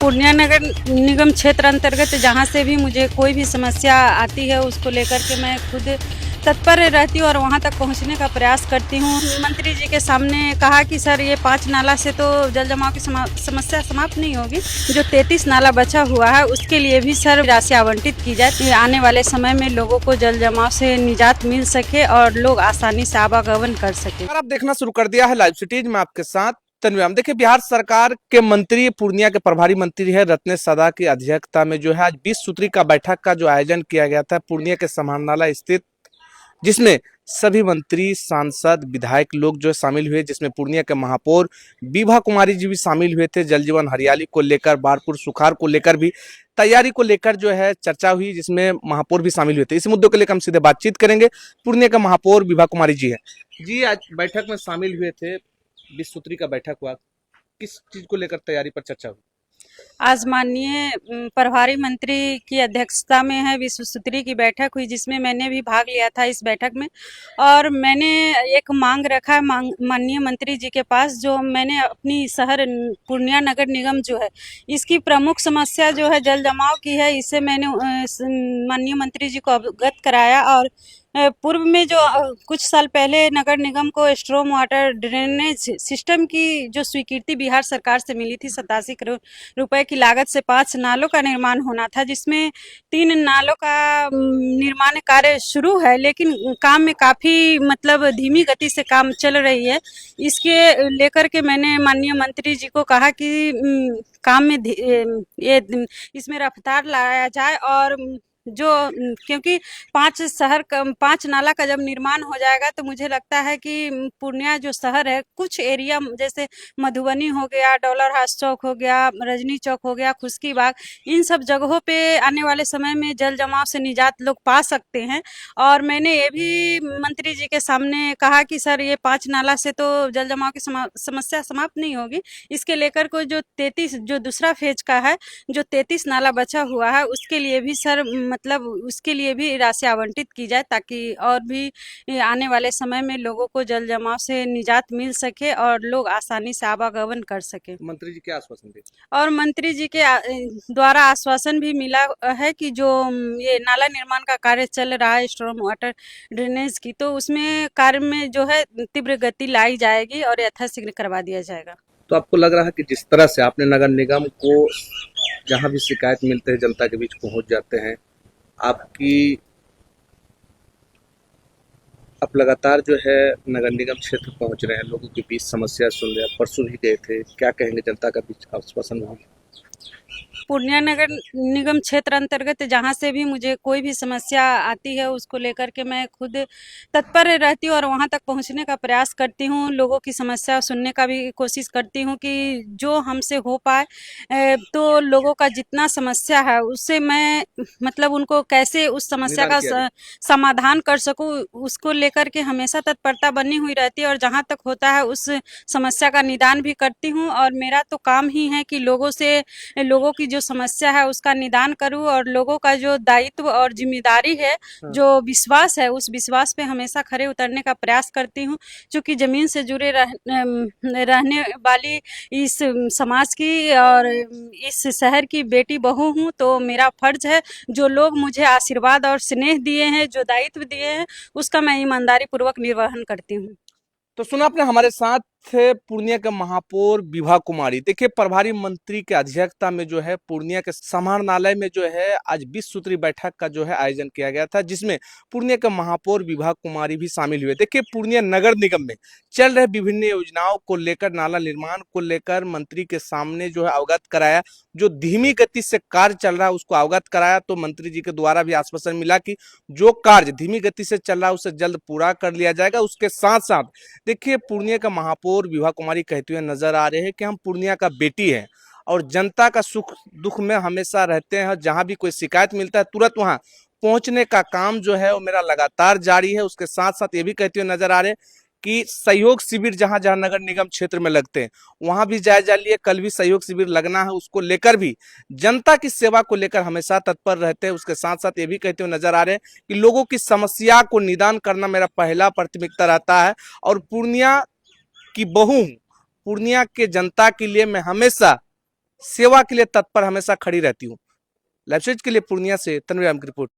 पूर्णिया नगर निगम क्षेत्र अंतर्गत जहाँ से भी मुझे कोई भी समस्या आती है उसको लेकर के मैं खुद तत्पर रहती हूँ और वहाँ तक पहुँचने का प्रयास करती हूँ। मंत्री जी के सामने कहा कि सर ये 5 नाला से तो जल जमाव की समस्या समाप्त नहीं होगी, जो 33 नाला बचा हुआ है उसके लिए भी सर राशि आवंटित की जाए, आने वाले समय में लोगों को जल जमाव से निजात मिल सके और लोग आसानी से आवागमन कर सके। आप देखना शुरू कर दिया है लाइव सिटीज में आपके साथ तन्व्याम। देखिए, बिहार सरकार के मंत्री पूर्णिया के प्रभारी मंत्री है रत्नेश सदा की अध्यक्षता में जो है आज 20 सूत्री का बैठक का जो आयोजन किया गया था पूर्णिया के समाहरणालय स्थित, जिसमें सभी मंत्री सांसद विधायक लोग जो शामिल हुए, जिसमें पूर्णिया के महापौर विभा कुमारी जी भी शामिल हुए थे। जल जीवन हरियाली को लेकर, बारपुर सुखाड़ को लेकर भी तैयारी को लेकर जो है चर्चा हुई, जिसमें महापौर भी शामिल हुए थे। इस मुद्दों के लेकर हम सीधे बातचीत करेंगे। पूर्णिया का महापौर विभा कुमारी जी है जी, आज बैठक में शामिल हुए थे, 20 सूत्री का बैठक हुआ, किस चीज को लेकर तैयारी पर चर्चा हुई? आज माननीय प्रभारी मंत्री की अध्यक्षता में है विश्व सूत्री की बैठक हुई, जिसमें मैंने भी भाग लिया था इस बैठक में। और मैंने एक मांग रखा है माननीय मंत्री जी के पास, जो मैंने अपनी शहर पूर्णिया नगर निगम जो है इसकी प्रमुख समस्या जो है जल जमाव की है, इसे मैंने माननीय मंत्री जी को अवगत कराया। और पूर्व में जो कुछ साल पहले नगर निगम को स्ट्रॉम वाटर ड्रेनेज सिस्टम की जो स्वीकृति बिहार सरकार से मिली थी, 87 करोड़ रुपए की लागत से 5 नालों का निर्माण होना था, जिसमें 3 नालों का निर्माण कार्य शुरू है, लेकिन काम में काफ़ी मतलब धीमी गति से काम चल रही है। इसके लेकर के मैंने माननीय मंत्री जी को कहा कि काम में ये इसमें रफ्तार लाया जाए, और जो क्योंकि 5 नाला का जब निर्माण हो जाएगा तो मुझे लगता है कि पूर्णिया जो शहर है, कुछ एरिया जैसे मधुबनी हो गया, डॉलर हाउस चौक हो गया, रजनी चौक हो गया, खुशकी बाग, इन सब जगहों पे आने वाले समय में जल जमाव से निजात लोग पा सकते हैं। और मैंने ये भी मंत्री जी के सामने कहा कि सर ये 5 नाला से तो जल जमाव की समस्या समाप्त नहीं होगी, इसके लेकर को जो 33 जो दूसरा फेज का है, जो 33 नाला बचा हुआ है उसके लिए भी सर मतलब उसके लिए भी राशि आवंटित की जाए, ताकि और भी आने वाले समय में लोगों को जल जमाव से निजात मिल सके और लोग आसानी से आवागमन कर सके। मंत्री जी क्या आश्वासन दिए? और मंत्री जी के द्वारा आश्वासन भी मिला है कि जो ये नाला निर्माण का कार्य चल रहा है स्ट्रॉम वाटर ड्रेनेज की, तो उसमें कार्य में जो है तीव्र गति लाई जाएगी और यथाशीघ्र करवा दिया जाएगा। तो आपको लग रहा है कि जिस तरह से आपने नगर निगम को जहां भी शिकायत मिलते हैं जनता के बीच पहुंच जाते हैं, आप लगातार जो है नगर निगम क्षेत्र पहुंच रहे हैं, लोगों के बीच समस्या सुन रहे हैं, परसों भी गए थे, क्या कहेंगे जनता का बीच आश्वासन हुआ? पूर्णिया नगर निगम क्षेत्र अंतर्गत जहाँ से भी मुझे कोई भी समस्या आती है उसको लेकर के मैं खुद तत्पर रहती हूँ और वहाँ तक पहुँचने का प्रयास करती हूँ, लोगों की समस्या सुनने का भी कोशिश करती हूँ कि जो हमसे हो पाए। तो लोगों का जितना समस्या है उससे मैं मतलब उनको कैसे उस समस्या का समाधान कर सकूँ, उसको लेकर के हमेशा तत्परता बनी हुई रहती है, और जहाँ तक होता है उस समस्या का निदान भी करती हूँ। और मेरा तो काम ही है कि लोगों की जो समस्या है उसका निदान करूं, और लोगों का जो दायित्व और जिम्मेदारी है, जो विश्वास है, उस विश्वास पे हमेशा खरे उतरने का प्रयास करती हूं। क्योंकि जमीन से जुड़े रहने वाली इस समाज की और इस शहर की बेटी बहू हूं, तो मेरा फर्ज है, जो लोग मुझे आशीर्वाद और स्नेह दिए हैं, जो दायित्व दिए हैं, उसका मैं ईमानदारी पूर्वक निर्वहन करती हूँ। तो सुना आपने, हमारे साथ थे पूर्णिया के महापौर विभा कुमारी। देखिए, प्रभारी मंत्री के अध्यक्षता में जो है पूर्णिया के समाहरणालय में जो है आज 20 सूत्री बैठक का जो है आयोजन किया गया था, जिसमें पूर्णिया के महापौर विभा कुमारी भी शामिल हुए। देखिए, पूर्णिया नगर निगम में चल रहे विभिन्न योजनाओं को लेकर, नाला निर्माण को लेकर मंत्री के सामने जो है अवगत कराया, जो धीमी गति से कार्य चल रहा है उसको अवगत कराया। तो मंत्री जी के द्वारा भी आश्वासन मिला कि जो कार्य धीमी गति से चल रहा है उसे जल्द पूरा कर लिया जाएगा। उसके साथ साथ देखिए, पूर्णिया का महापौर विभा कुमारी कहते हुए नजर आ रहे हैं कि हम पूर्णिया का बेटी है और जनता का सुख दुख में हमेशा रहते हैं, जहां भी कोई शिकायत मिलता है तुरंत वहां पहुंचने का काम जो है वो मेरा लगातार जारी है। उसके साथ साथ ये भी कहते हुए नजर आ रहे हैं कि सहयोग शिविर जहां जहां नगर निगम क्षेत्र में लगते हैं वहां भी जायजा लिए, कल भी सहयोग शिविर लगना है, उसको लेकर भी जनता की सेवा को लेकर हमेशा तत्पर रहते हैं। उसके साथ साथ ये भी कहते हुए नजर आ रहे हैं कि लोगों की समस्या को निदान करना मेरा पहला प्राथमिकता रहता है, और पूर्णिया की बहू, पूर्णिया के जनता के लिए मैं हमेशा सेवा के लिए तत्पर हमेशा खड़ी रहती हूँ। लाइव स्टेज के लिए पूर्णिया से तन्वीर आलम की रिपोर्ट।